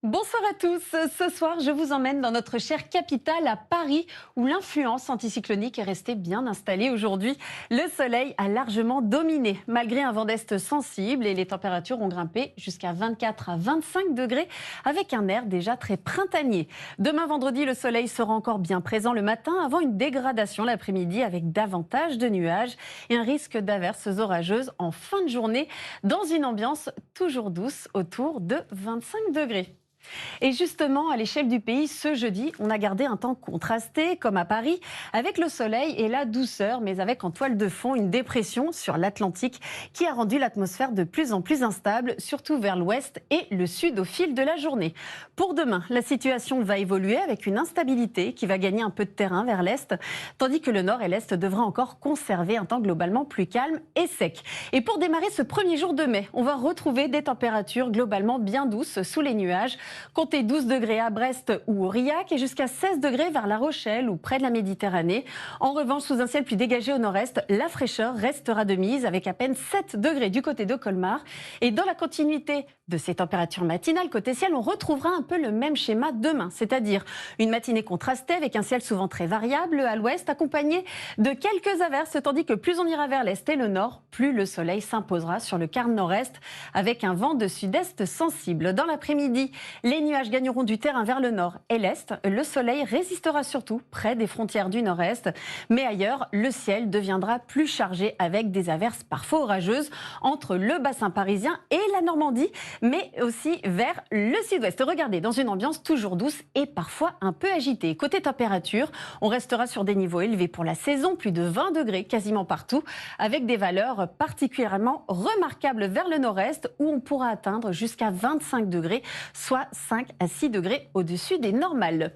Bonsoir à tous. Ce soir, je vous emmène dans notre chère capitale, à Paris, où l'influence anticyclonique est restée bien installée aujourd'hui. Le soleil a largement dominé, malgré un vent d'est sensible, et les températures ont grimpé jusqu'à 24 à 25 degrés, avec un air déjà très printanier. Demain vendredi, le soleil sera encore bien présent le matin, avant une dégradation l'après-midi, avec davantage de nuages et un risque d'averses orageuses en fin de journée, dans une ambiance toujours douce, autour de 25 degrés. Et justement, à l'échelle du pays, ce jeudi, on a gardé un temps contrasté, comme à Paris, avec le soleil et la douceur, mais avec en toile de fond une dépression sur l'Atlantique qui a rendu l'atmosphère de plus en plus instable, surtout vers l'ouest et le sud au fil de la journée. Pour demain, la situation va évoluer avec une instabilité qui va gagner un peu de terrain vers l'est, tandis que le nord et l'est devraient encore conserver un temps globalement plus calme et sec. Et pour démarrer ce premier jour de mai, on va retrouver des températures globalement bien douces sous les nuages. Comptez 12 degrés à Brest ou Aurillac et jusqu'à 16 degrés vers La Rochelle ou près de la Méditerranée. En revanche, sous un ciel plus dégagé au nord-est, la fraîcheur restera de mise avec à peine 7 degrés du côté de Colmar. Et dans la continuité de ces températures matinales, côté ciel, on retrouvera un peu le même schéma demain, c'est-à-dire une matinée contrastée avec un ciel souvent très variable à l'ouest, accompagné de quelques averses, tandis que plus on ira vers l'est et le nord, plus le soleil s'imposera sur le quart nord-est avec un vent de sud-est sensible. Dans l'après-midi, les nuages gagneront du terrain vers le nord et l'est. Le soleil résistera surtout près des frontières du nord-est. Mais ailleurs, le ciel deviendra plus chargé avec des averses parfois orageuses entre le bassin parisien et la Normandie, mais aussi vers le sud-ouest. Regardez, dans une ambiance toujours douce et parfois un peu agitée. Côté température, on restera sur des niveaux élevés pour la saison, plus de 20 degrés quasiment partout, avec des valeurs particulièrement remarquables vers le nord-est où on pourra atteindre jusqu'à 25 degrés, soit 5 à 6 degrés au-dessus des normales.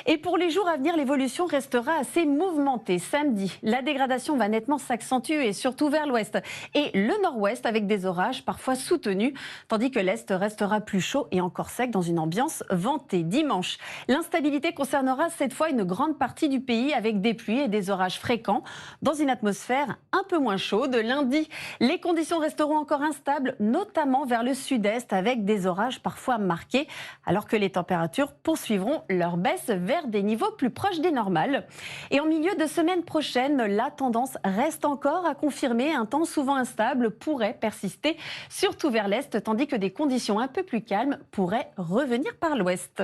Et pour les jours à venir, l'évolution restera assez mouvementée. Samedi, la dégradation va nettement s'accentuer, surtout vers l'ouest et le nord-ouest, avec des orages parfois soutenus, tandis que l'est restera plus chaud et encore sec dans une ambiance ventée. Dimanche, l'instabilité concernera cette fois une grande partie du pays, avec des pluies et des orages fréquents dans une atmosphère un peu moins chaude. Lundi, les conditions resteront encore instables, notamment vers le sud-est, avec des orages parfois marqués, alors que les températures poursuivront leur baisse vers des niveaux plus proches des normales. Et en milieu de semaine prochaine, la tendance reste encore à confirmer. Un temps souvent instable pourrait persister, surtout vers l'est, tandis que des conditions un peu plus calmes pourraient revenir par l'ouest.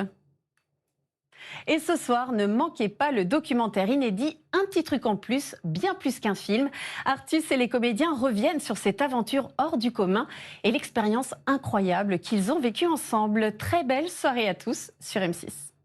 Et ce soir, ne manquez pas le documentaire inédit Un petit truc en plus, bien plus qu'un film. Artus et les comédiens reviennent sur cette aventure hors du commun et l'expérience incroyable qu'ils ont vécue ensemble. Très belle soirée à tous sur M6.